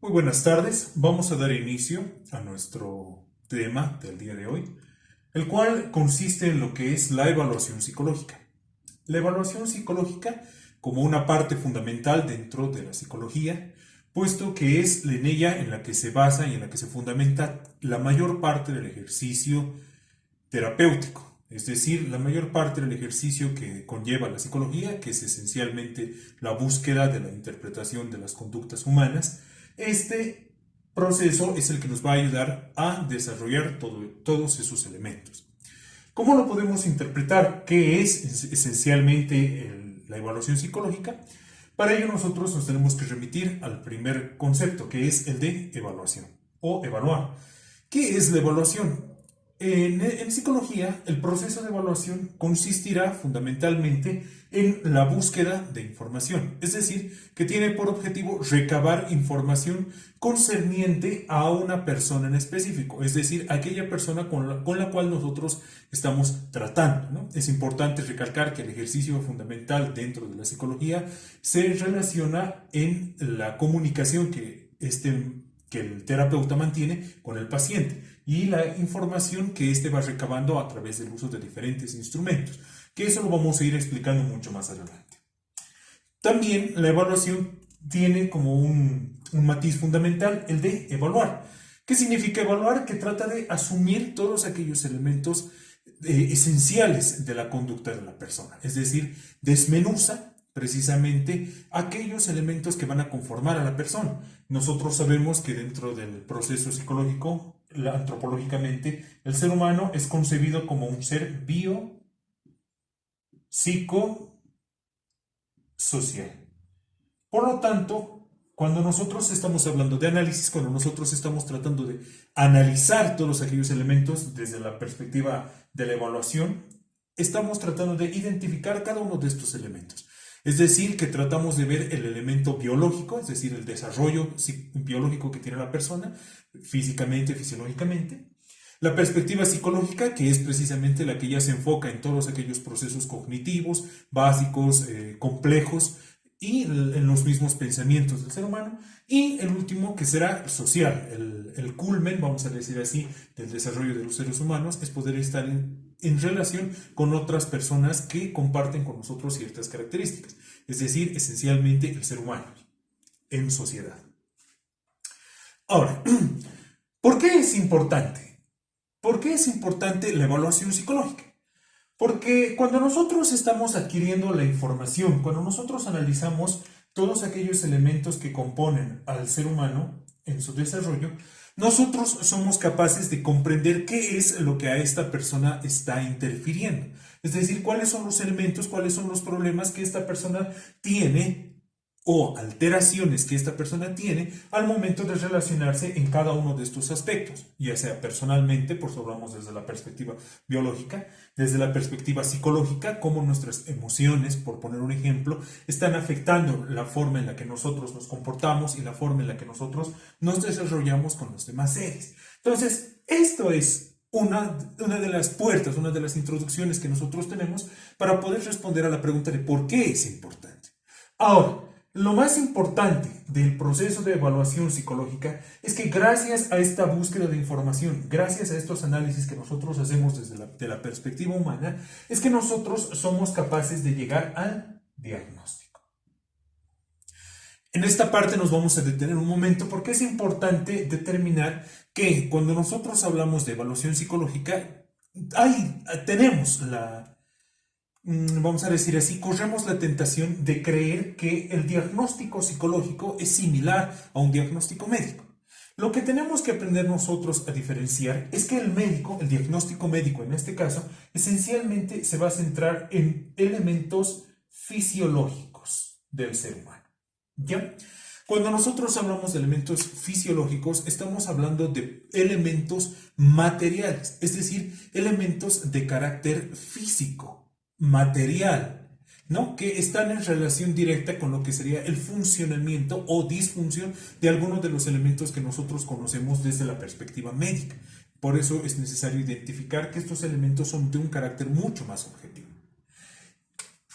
Muy buenas tardes. Vamos a dar inicio a nuestro tema del día de hoy, el cual consiste en lo que es la evaluación psicológica. La evaluación psicológica como una parte fundamental dentro de la psicología, puesto que es en ella en la que se basa y en la que se fundamenta la mayor parte del ejercicio terapéutico. Es decir, la mayor parte del ejercicio que conlleva la psicología, que es esencialmente la búsqueda de la interpretación de las conductas humanas, este proceso es el que nos va a ayudar a desarrollar todos esos elementos. ¿Cómo lo podemos interpretar? ¿Qué es esencialmente la evaluación psicológica? Para ello nosotros nos tenemos que remitir al primer concepto, que es el de evaluación o evaluar. ¿Qué es la evaluación? En psicología, el proceso de evaluación consistirá fundamentalmente en la búsqueda de información, es decir, que tiene por objetivo recabar información concerniente a una persona en específico, es decir, aquella persona con la cual nosotros estamos tratando, ¿no? Es importante recalcar que el ejercicio fundamental dentro de la psicología se relaciona en la comunicación que el terapeuta mantiene con el paciente y la información que éste va recabando a través del uso de diferentes instrumentos, que eso lo vamos a ir explicando mucho más adelante. También la evaluación tiene como un matiz fundamental, el de evaluar. ¿Qué significa evaluar? Que trata de asumir todos aquellos elementos esenciales de la conducta de la persona, es decir, desmenuza precisamente aquellos elementos que van a conformar a la persona. Nosotros sabemos que dentro del proceso psicológico, antropológicamente, el ser humano es concebido como un ser biopsicosocial. Por lo tanto, cuando nosotros estamos hablando de análisis, cuando nosotros estamos tratando de analizar todos aquellos elementos desde la perspectiva de la evaluación, estamos tratando de identificar cada uno de estos elementos. Es decir, que tratamos de ver el elemento biológico, es decir, el desarrollo biológico que tiene la persona, físicamente, fisiológicamente. La perspectiva psicológica, que es precisamente la que ya se enfoca en todos aquellos procesos cognitivos, básicos, complejos, y en los mismos pensamientos del ser humano. Y el último, que será social, el culmen, vamos a decir así, del desarrollo de los seres humanos, es poder estar en relación con otras personas que comparten con nosotros ciertas características, es decir, esencialmente el ser humano en sociedad. Ahora, ¿por qué es importante? ¿Por qué es importante la evaluación psicológica? Porque cuando nosotros estamos adquiriendo la información, cuando nosotros analizamos todos aquellos elementos que componen al ser humano en su desarrollo, nosotros somos capaces de comprender qué es lo que a esta persona está interfiriendo. Es decir, cuáles son los elementos, cuáles son los problemas que esta persona tiene o alteraciones que esta persona tiene al momento de relacionarse en cada uno de estos aspectos, ya sea personalmente, por eso hablamos desde la perspectiva biológica, desde la perspectiva psicológica, cómo nuestras emociones, por poner un ejemplo, están afectando la forma en la que nosotros nos comportamos y la forma en la que nosotros nos desarrollamos con los demás seres. Entonces, esto es una de las puertas, una de las introducciones que nosotros tenemos para poder responder a la pregunta de por qué es importante. Ahora, lo más importante del proceso de evaluación psicológica es que gracias a esta búsqueda de información, gracias a estos análisis que nosotros hacemos desde la perspectiva humana, es que nosotros somos capaces de llegar al diagnóstico. En esta parte nos vamos a detener un momento porque es importante determinar que cuando nosotros hablamos de evaluación psicológica, tenemos vamos a decir así, corremos la tentación de creer que el diagnóstico psicológico es similar a un diagnóstico médico. Lo que tenemos que aprender nosotros a diferenciar es que el médico, el diagnóstico médico en este caso, esencialmente se va a centrar en elementos fisiológicos del ser humano. ¿Ya? Cuando nosotros hablamos de elementos fisiológicos, estamos hablando de elementos materiales, es decir, elementos de carácter físico, material, ¿no? Que están en relación directa con lo que sería el funcionamiento o disfunción de algunos de los elementos que nosotros conocemos desde la perspectiva médica. Por eso es necesario identificar que estos elementos son de un carácter mucho más objetivo.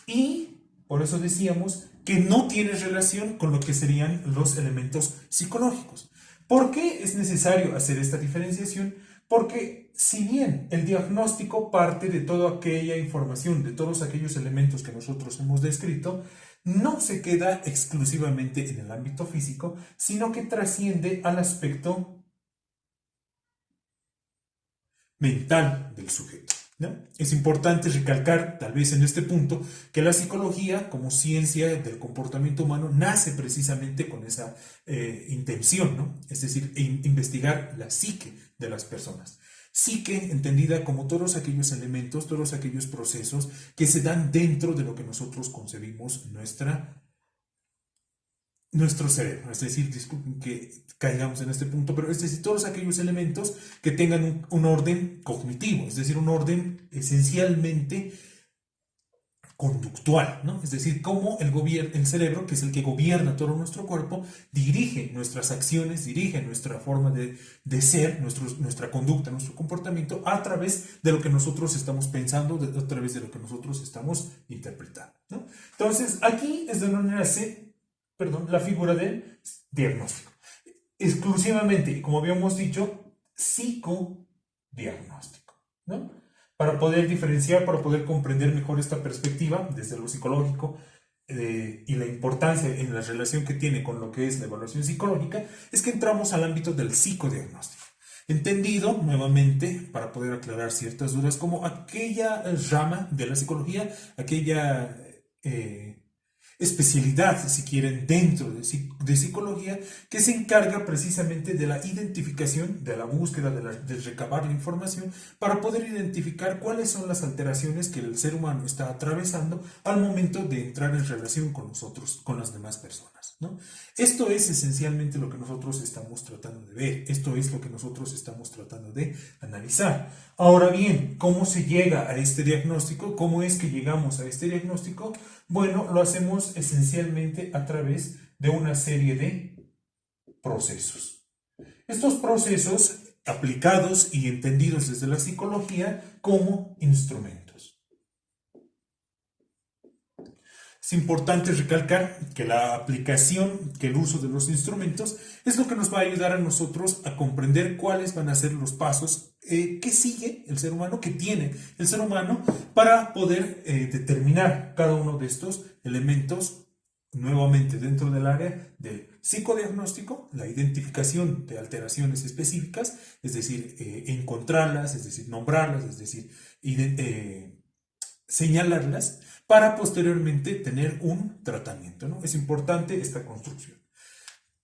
Y por eso decíamos que no tiene relación con lo que serían los elementos psicológicos. ¿Por qué es necesario hacer esta diferenciación? Porque si bien el diagnóstico parte de toda aquella información, de todos aquellos elementos que nosotros hemos descrito, no se queda exclusivamente en el ámbito físico, sino que trasciende al aspecto mental del sujeto, ¿no? Es importante recalcar, tal vez en este punto, que la psicología, como ciencia del comportamiento humano, nace precisamente con esa intención, ¿no? Es decir, investigar la psique de las personas. Psique entendida como todos aquellos elementos, todos aquellos procesos que se dan dentro de lo que nosotros concebimos nuestro cerebro. Es decir, disculpen que caigamos en este punto, pero es decir, todos aquellos elementos que tengan un orden cognitivo, es decir, un orden esencialmente conductual, ¿no? Es decir, cómo el cerebro, que es el que gobierna todo nuestro cuerpo, dirige nuestras acciones, dirige nuestra forma de ser, nuestra conducta, nuestro comportamiento, a través de lo que nosotros estamos pensando, a través de lo que nosotros estamos interpretando, ¿no? Entonces, aquí es donde nace, la figura del diagnóstico. Exclusivamente, como habíamos dicho, psicodiagnóstico, ¿no? Para poder diferenciar, para poder comprender mejor esta perspectiva desde lo psicológico y la importancia en la relación que tiene con lo que es la evaluación psicológica, es que entramos al ámbito del psicodiagnóstico. Entendido, nuevamente, para poder aclarar ciertas dudas, como aquella rama de la psicología, aquella especialidad, si quieren, dentro de psicología, que se encarga precisamente de la identificación, de la búsqueda, de recabar la información, para poder identificar cuáles son las alteraciones que el ser humano está atravesando al momento de entrar en relación con nosotros, con las demás personas, ¿no? Esto es esencialmente lo que nosotros estamos tratando de ver, esto es lo que nosotros estamos tratando de analizar. Ahora bien, ¿cómo se llega a este diagnóstico? ¿Cómo es que llegamos a este diagnóstico? Bueno, lo hacemos esencialmente a través de una serie de procesos. Estos procesos aplicados y entendidos desde la psicología como instrumentos. Es importante recalcar que la aplicación, que el uso de los instrumentos es lo que nos va a ayudar a nosotros a comprender cuáles van a ser los pasos que sigue el ser humano, que tiene el ser humano para poder determinar cada uno de estos elementos nuevamente dentro del área del psicodiagnóstico, la identificación de alteraciones específicas, es decir, encontrarlas, es decir, nombrarlas, es decir, señalarlas para posteriormente tener un tratamiento, ¿no? Es importante esta construcción.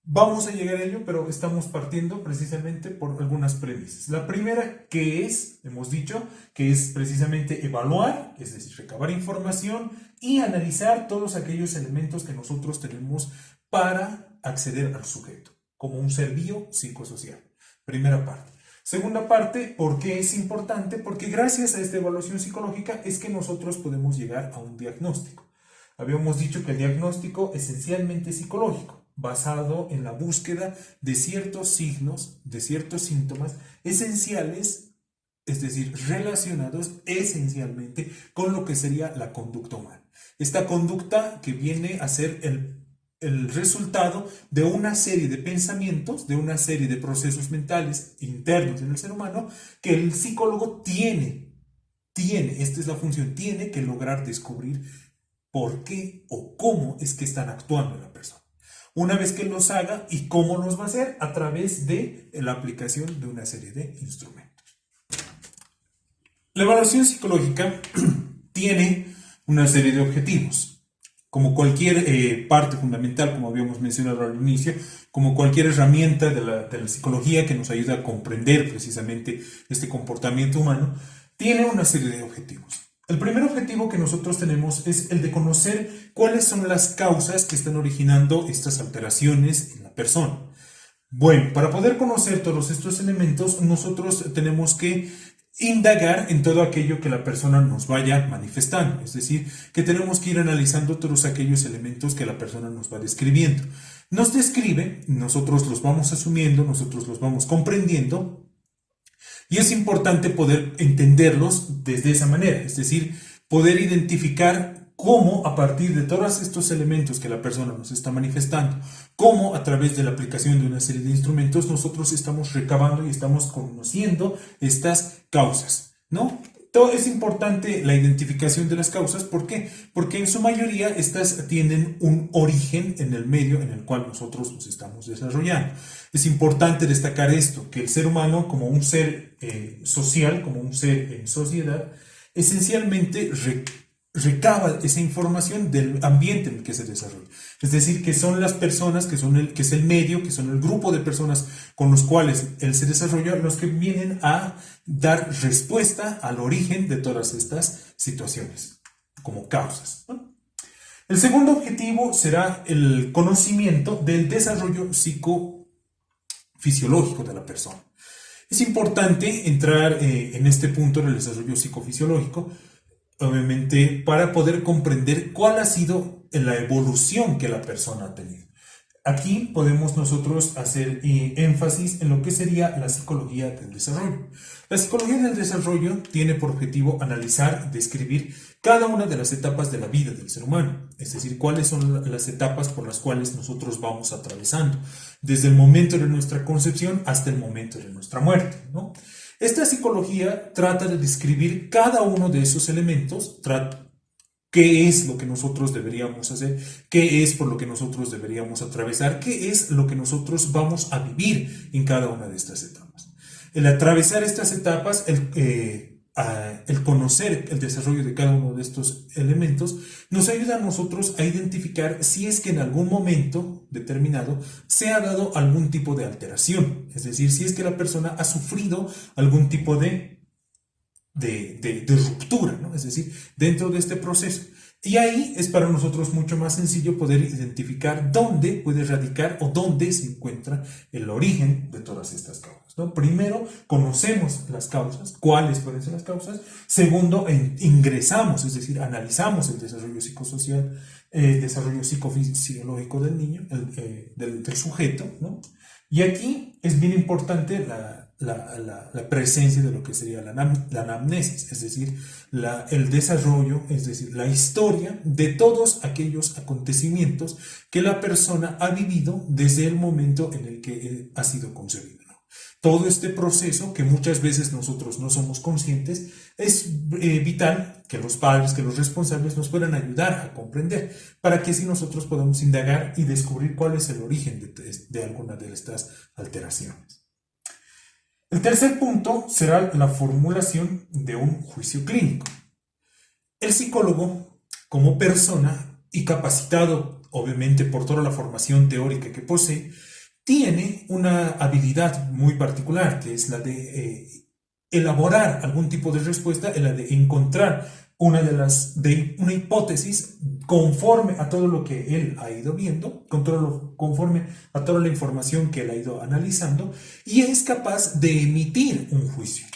Vamos a llegar a ello, pero estamos partiendo precisamente por algunas premisas. La primera, que es, hemos dicho, que es precisamente evaluar, es decir, recabar información y analizar todos aquellos elementos que nosotros tenemos para acceder al sujeto, como un ser biopsicosocial. Primera parte. Segunda parte, ¿por qué es importante? Porque gracias a esta evaluación psicológica es que nosotros podemos llegar a un diagnóstico. Habíamos dicho que el diagnóstico esencialmente es psicológico, basado en la búsqueda de ciertos signos, de ciertos síntomas esenciales, es decir, relacionados esencialmente con lo que sería la conducta humana. Esta conducta que viene a ser el resultado de una serie de pensamientos, de una serie de procesos mentales internos en el ser humano, que el psicólogo tiene, esta es la función, tiene que lograr descubrir por qué o cómo es que están actuando en la persona. Una vez que los haga, ¿y cómo los va a hacer? A través de la aplicación de una serie de instrumentos. La evaluación psicológica tiene una serie de objetivos. Como cualquier parte fundamental, como habíamos mencionado al inicio, como cualquier herramienta de la psicología que nos ayuda a comprender precisamente este comportamiento humano, tiene una serie de objetivos. El primer objetivo que nosotros tenemos es el de conocer cuáles son las causas que están originando estas alteraciones en la persona. Bueno, para poder conocer todos estos elementos, nosotros tenemos que indagar en todo aquello que la persona nos vaya manifestando, es decir, que tenemos que ir analizando todos aquellos elementos que la persona nos va describiendo. Nos describe, nosotros los vamos asumiendo, nosotros los vamos comprendiendo, y es importante poder entenderlos desde esa manera, es decir, poder identificar cómo a partir de todos estos elementos que la persona nos está manifestando, cómo a través de la aplicación de una serie de instrumentos nosotros estamos recabando y estamos conociendo estas causas, ¿no? Todo es importante la identificación de las causas. ¿Por qué? Porque en su mayoría estas tienen un origen en el medio en el cual nosotros nos estamos desarrollando. Es importante destacar esto, que el ser humano como un ser social, como un ser en sociedad, esencialmente recaba esa información del ambiente en el que se desarrolla. Es decir, que son las personas, que es el medio, que son el grupo de personas con los cuales él se desarrolla, los que vienen a dar respuesta al origen de todas estas situaciones, como causas, ¿no? El segundo objetivo será el conocimiento del desarrollo psicofisiológico de la persona. Es importante entrar en este punto del desarrollo psicofisiológico, obviamente, para poder comprender cuál ha sido la evolución que la persona ha tenido. Aquí podemos nosotros hacer énfasis en lo que sería la psicología del desarrollo. La psicología del desarrollo tiene por objetivo analizar, describir cada una de las etapas de la vida del ser humano, es decir, cuáles son las etapas por las cuales nosotros vamos atravesando, desde el momento de nuestra concepción hasta el momento de nuestra muerte, ¿no? Esta psicología trata de describir cada uno de esos elementos, qué es lo que nosotros deberíamos hacer, qué es por lo que nosotros deberíamos atravesar, qué es lo que nosotros vamos a vivir en cada una de estas etapas. El atravesar estas etapas, el conocer el desarrollo de cada uno de estos elementos, nos ayuda a nosotros a identificar si es que en algún momento determinado se ha dado algún tipo de alteración, es decir, si es que la persona ha sufrido algún tipo de ruptura, ¿no? Es decir, dentro de este proceso. Y ahí es para nosotros mucho más sencillo poder identificar dónde puede radicar o dónde se encuentra el origen de todas estas causas, ¿no? Primero, conocemos las causas, cuáles pueden ser las causas. Segundo, ingresamos, es decir, analizamos el desarrollo psicosocial, el desarrollo psicofisiológico del niño, del sujeto, ¿no? Y aquí es bien importante la presencia de lo que sería la anamnesis, es decir, el desarrollo, es decir, la historia de todos aquellos acontecimientos que la persona ha vivido desde el momento en el que ha sido concebido, ¿no? Todo este proceso que muchas veces nosotros no somos conscientes, es vital que los padres, que los responsables nos puedan ayudar a comprender, para que así nosotros podamos indagar y descubrir cuál es el origen de alguna de estas alteraciones. El tercer punto será la formulación de un juicio clínico. El psicólogo, como persona y capacitado obviamente por toda la formación teórica que posee, tiene una habilidad muy particular, que es la de elaborar algún tipo de respuesta, la de encontrar una hipótesis conforme a todo lo que él ha ido viendo, conforme a toda la información que él ha ido analizando, y es capaz de emitir un juicio.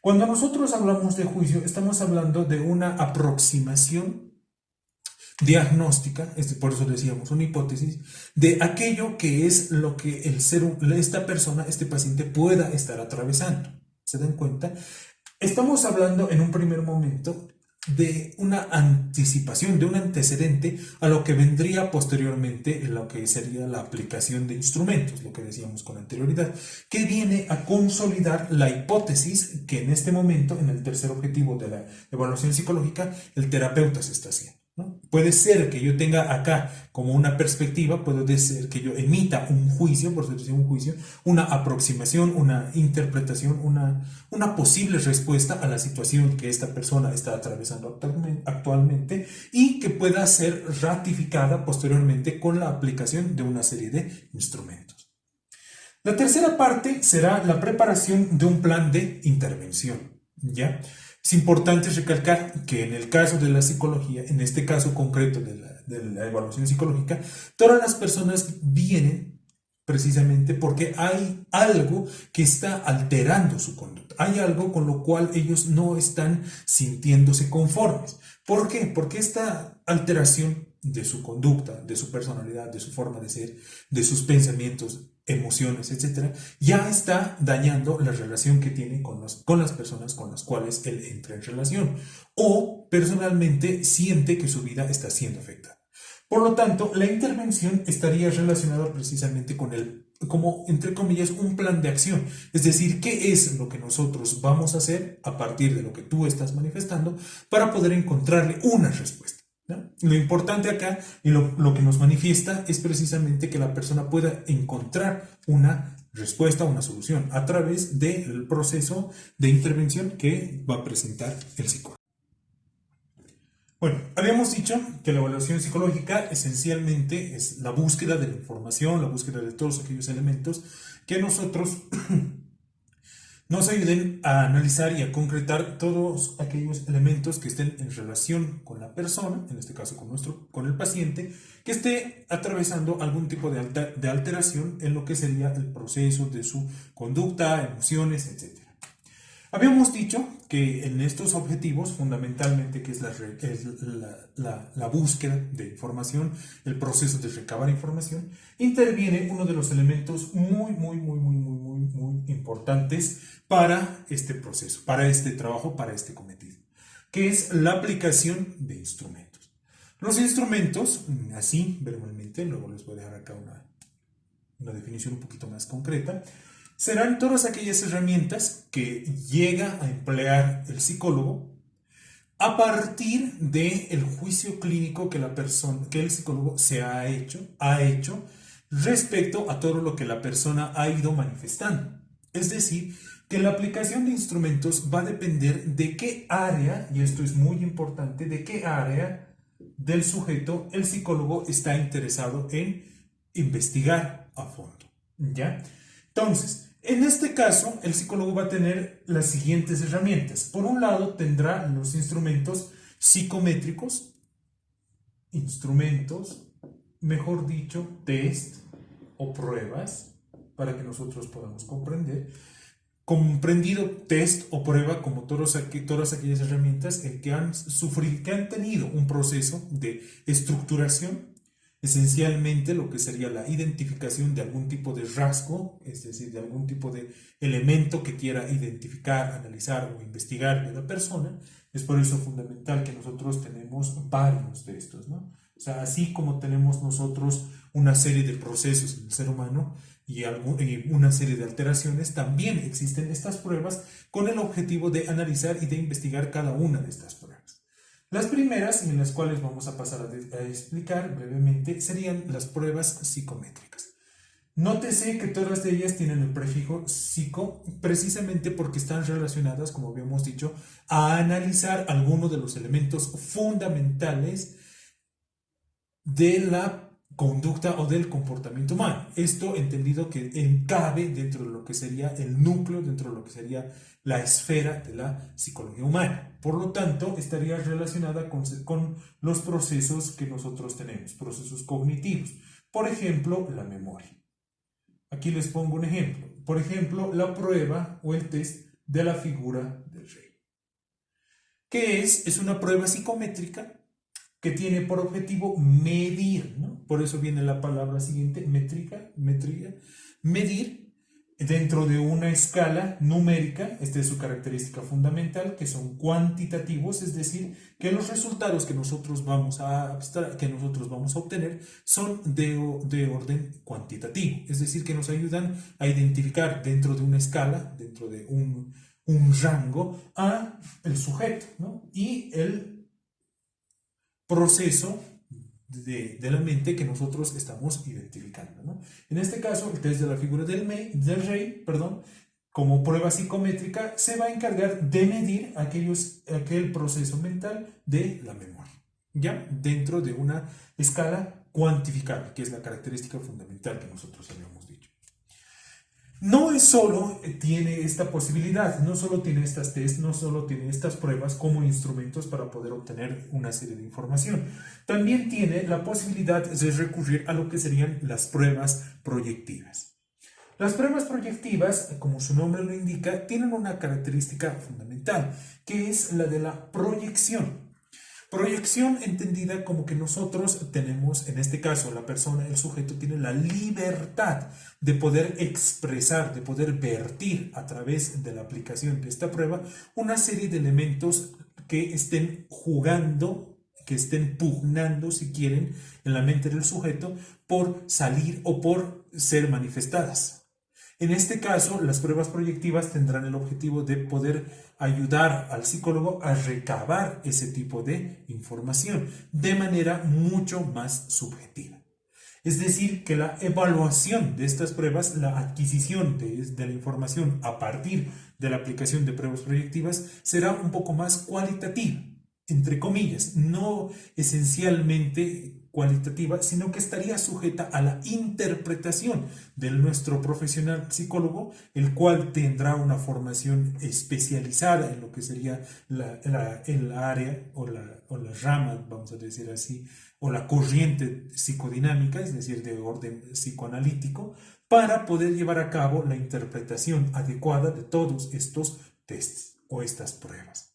Cuando nosotros hablamos de juicio, estamos hablando de una aproximación diagnóstica, por eso decíamos una hipótesis, de aquello que es lo que esta persona, este paciente pueda estar atravesando. ¿Se dan cuenta? Estamos hablando en un primer momento de una anticipación, de un antecedente a lo que vendría posteriormente en lo que sería la aplicación de instrumentos, lo que decíamos con anterioridad, que viene a consolidar la hipótesis que en este momento, en el tercer objetivo de la evaluación psicológica, el terapeuta se está haciendo, ¿no? Puede ser que yo tenga acá como una perspectiva, puede ser que yo emita un juicio, por decir un juicio, una aproximación, una interpretación, una posible respuesta a la situación que esta persona está atravesando actualmente y que pueda ser ratificada posteriormente con la aplicación de una serie de instrumentos. La tercera parte será la preparación de un plan de intervención, ¿ya? Es importante recalcar que en el caso de la psicología, en este caso concreto de la evaluación psicológica, todas las personas vienen precisamente porque hay algo que está alterando su conducta. Hay algo con lo cual ellos no están sintiéndose conformes. ¿Por qué? Porque esta alteración de su conducta, de su personalidad, de su forma de ser, de sus pensamientos, emociones, etcétera, ya está dañando la relación que tiene con las personas con las cuales él entra en relación o personalmente siente que su vida está siendo afectada. Por lo tanto, la intervención estaría relacionada precisamente con el, como entre comillas, un plan de acción. Es decir, qué es lo que nosotros vamos a hacer a partir de lo que tú estás manifestando para poder encontrarle una respuesta, ¿no? Lo importante acá y lo que nos manifiesta es precisamente que la persona pueda encontrar una respuesta, una solución a través del proceso de intervención que va a presentar el psicólogo. Bueno, habíamos dicho que la evaluación psicológica esencialmente es la búsqueda de la información, la búsqueda de todos aquellos elementos que nosotros nos ayuden a analizar y a concretar todos aquellos elementos que estén en relación con la persona, en este caso con el paciente, que esté atravesando algún tipo de alteración en lo que sería el proceso de su conducta, emociones, etc. Habíamos dicho que en estos objetivos, fundamentalmente, que es la búsqueda de información, el proceso de recabar información, interviene uno de los elementos muy importantes para este proceso, para este trabajo, para este cometido, que es la aplicación de instrumentos. Los instrumentos, así verbalmente, luego les voy a dejar acá una definición un poquito más concreta, serán todas aquellas herramientas que llega a emplear el psicólogo a partir del juicio clínico que que el psicólogo ha hecho respecto a todo lo que la persona ha ido manifestando. Es decir, que la aplicación de instrumentos va a depender de qué área, y esto es muy importante, de qué área del sujeto el psicólogo está interesado en investigar a fondo. ¿Ya? Entonces, en este caso, el psicólogo va a tener las siguientes herramientas. Por un lado, tendrá los instrumentos psicométricos, mejor dicho, test o pruebas, para que nosotros podamos comprender. Comprendido test o prueba como todas aquellas herramientas que han tenido un proceso de estructuración, esencialmente lo que sería la identificación de algún tipo de rasgo, es decir, de algún tipo de elemento que quiera identificar, analizar o investigar de la persona. Es por eso fundamental que nosotros tenemos varios de estos, ¿no? O sea, así como tenemos nosotros una serie de procesos en el ser humano y una serie de alteraciones, también existen estas pruebas con el objetivo de analizar y de investigar cada una de estas pruebas. Las primeras, y en las cuales vamos a pasar a explicar brevemente, serían las pruebas psicométricas. Nótese que todas de ellas tienen el prefijo psico, precisamente porque están relacionadas, como habíamos dicho, a analizar algunos de los elementos fundamentales de la conducta o del comportamiento humano. Esto entendido que encabe dentro de lo que sería el núcleo, dentro de lo que sería la esfera de la psicología humana. Por lo tanto, estaría relacionada con los procesos que nosotros tenemos, procesos cognitivos. Por ejemplo, la memoria. Aquí les pongo un ejemplo. Por ejemplo, la prueba o el test de la figura del rey. ¿Qué es? Es una prueba psicométrica que tiene por objetivo medir, ¿no? Por eso viene la palabra siguiente, metría, medir dentro de una escala numérica. Esta es su característica fundamental, que son cuantitativos, es decir, que los resultados que nosotros vamos a obtener son de orden cuantitativo, es decir, que nos ayudan a identificar dentro de una escala, dentro de un rango, a el sujeto, ¿no? Y el proceso de la mente que nosotros estamos identificando, ¿no? En este caso, el test de la figura del rey, como prueba psicométrica, se va a encargar de medir aquel proceso mental de la memoria, ¿ya? Dentro de una escala cuantificable, que es la característica fundamental que nosotros habíamos dicho. No es solo tiene esta posibilidad, no solo tiene estas test, no solo tiene estas pruebas como instrumentos para poder obtener una serie de información. También tiene la posibilidad de recurrir a lo que serían las pruebas proyectivas. Las pruebas proyectivas, como su nombre lo indica, tienen una característica fundamental, que es la de la proyección. Proyección entendida como que nosotros tenemos, en este caso, la persona, el sujeto, tiene la libertad de poder expresar, de poder vertir a través de la aplicación de esta prueba una serie de elementos que estén jugando, que estén pugnando, si quieren, en la mente del sujeto por salir o por ser manifestadas. En este caso, las pruebas proyectivas tendrán el objetivo de poder ayudar al psicólogo a recabar ese tipo de información de manera mucho más subjetiva. Es decir, que la evaluación de estas pruebas, la adquisición de la información a partir de la aplicación de pruebas proyectivas será un poco más cualitativa, entre comillas, no esencialmente cualitativa, sino que estaría sujeta a la interpretación de nuestro profesional psicólogo, el cual tendrá una formación especializada en lo que sería el área o la rama, vamos a decir así, o la corriente psicodinámica, es decir, de orden psicoanalítico, para poder llevar a cabo la interpretación adecuada de todos estos tests o estas pruebas.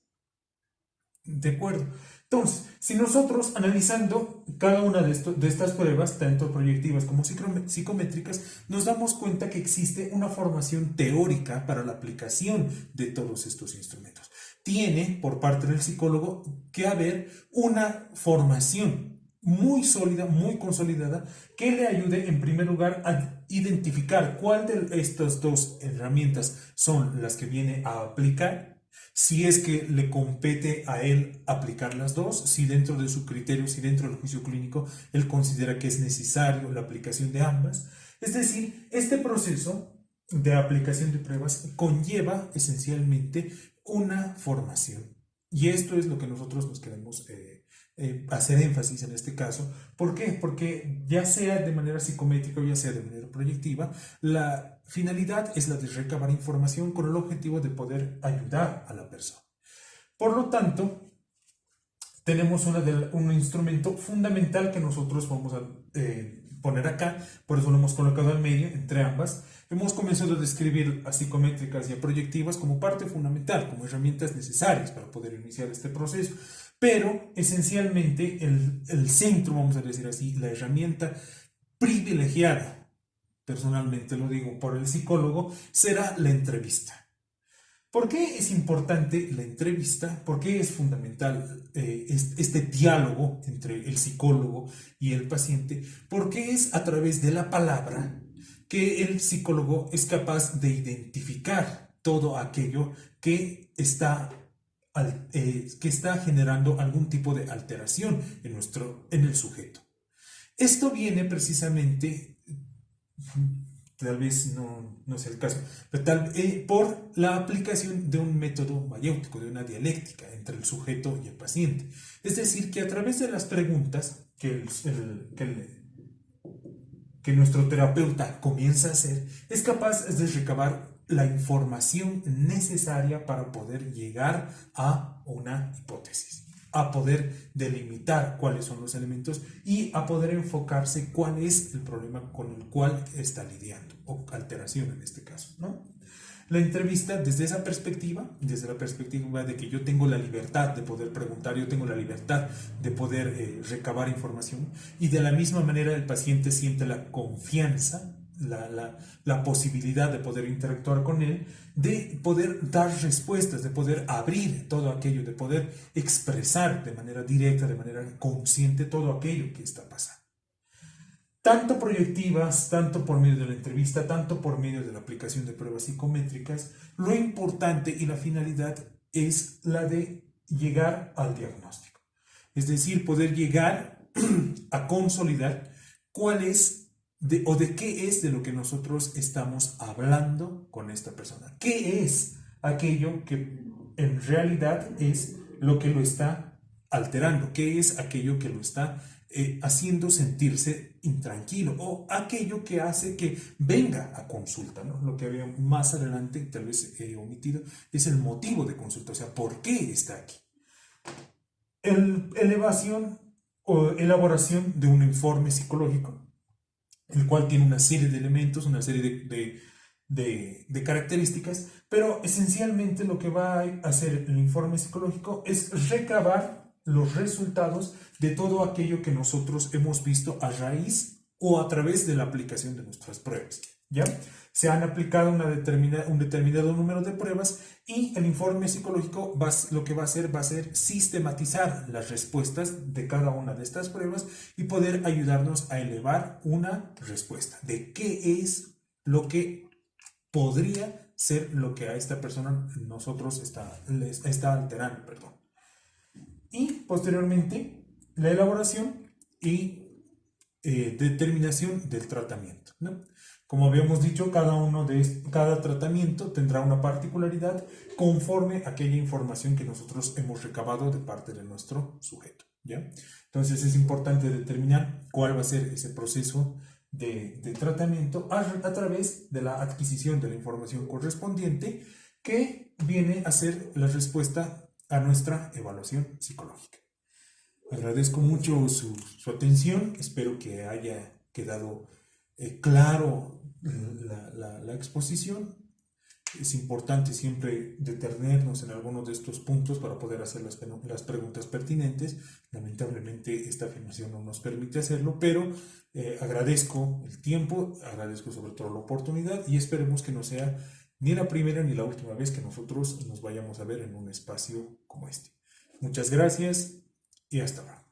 ¿De acuerdo? Entonces, si nosotros analizando cada una de estas pruebas, tanto proyectivas como psicométricas, nos damos cuenta que existe una formación teórica para la aplicación de todos estos instrumentos. Tiene, por parte del psicólogo, que haber una formación muy sólida, muy consolidada, que le ayude en primer lugar a identificar cuál de estas dos herramientas son las que viene a aplicar, si es que le compete a él aplicar las dos, si dentro de su criterio, si dentro del juicio clínico, él considera que es necesario la aplicación de ambas. Es decir, este proceso de aplicación de pruebas conlleva esencialmente una formación. Y esto es lo que nosotros nos queremos hacer énfasis en este caso. ¿Por qué? Porque ya sea de manera psicométrica o ya sea de manera proyectiva, la finalidad es la de recabar información con el objetivo de poder ayudar a la persona. Por lo tanto, tenemos un instrumento fundamental que nosotros vamos a poner acá, por eso lo hemos colocado al medio, entre ambas. Hemos comenzado a describir a psicométricas y a proyectivas como parte fundamental, como herramientas necesarias para poder iniciar este proceso. Pero esencialmente el centro, vamos a decir así, la herramienta privilegiada, personalmente lo digo, por el psicólogo, será la entrevista. ¿Por qué es importante la entrevista? ¿Por qué es fundamental este diálogo entre el psicólogo y el paciente? Porque es a través de la palabra que el psicólogo es capaz de identificar todo aquello que está generando algún tipo de alteración en el sujeto. Esto viene precisamente, tal vez no sea el caso, pero por la aplicación de un método mayéutico, de una dialéctica entre el sujeto y el paciente. Es decir, que a través de las preguntas que nuestro terapeuta comienza a hacer, es capaz de recabar la información necesaria para poder llegar a una hipótesis, a poder delimitar cuáles son los elementos y a poder enfocarse cuál es el problema con el cual está lidiando, o alteración en este caso, ¿no? La entrevista desde esa perspectiva, desde la perspectiva de que yo tengo la libertad de poder preguntar, yo tengo la libertad de poder recabar información, y de la misma manera el paciente siente la confianza, la posibilidad de poder interactuar con él, de poder dar respuestas, de poder abrir todo aquello, de poder expresar de manera directa, de manera consciente todo aquello que está pasando. Tanto proyectivas, tanto por medio de la entrevista, tanto por medio de la aplicación de pruebas psicométricas, lo importante y la finalidad es la de llegar al diagnóstico. Es decir, poder llegar a consolidar cuál es o de qué es de lo que nosotros estamos hablando con esta persona. ¿Qué es aquello que en realidad es lo que lo está alterando? ¿Qué es aquello que lo está haciendo sentirse intranquilo, o aquello que hace que venga a consulta, ¿no? Lo que había más adelante, tal vez he omitido, es el motivo de consulta, o sea, ¿por qué está aquí? Elevación o elaboración de un informe psicológico, el cual tiene una serie de elementos, una serie de características, pero esencialmente lo que va a hacer el informe psicológico es recabar los resultados de todo aquello que nosotros hemos visto a raíz o a través de la aplicación de nuestras pruebas. ¿Ya? Se han aplicado un determinado número de pruebas y el informe psicológico lo que va a hacer va a ser sistematizar las respuestas de cada una de estas pruebas y poder ayudarnos a elevar una respuesta de qué es lo que podría ser lo que a esta persona nosotros está alterando, perdón. Y posteriormente la elaboración y determinación del tratamiento, ¿no? Como habíamos dicho, cada tratamiento tendrá una particularidad conforme a aquella información que nosotros hemos recabado de parte de nuestro sujeto, ¿ya? Entonces es importante determinar cuál va a ser ese proceso de tratamiento a través de la adquisición de la información correspondiente que viene a ser la respuesta a nuestra evaluación psicológica. Agradezco mucho su atención, espero que haya quedado claro la exposición. Es importante siempre detenernos en algunos de estos puntos para poder hacer las preguntas pertinentes. Lamentablemente esta afirmación no nos permite hacerlo, pero agradezco el tiempo, agradezco sobre todo la oportunidad y esperemos que no sea ni la primera ni la última vez que nosotros nos vayamos a ver en un espacio como este. Muchas gracias y hasta luego.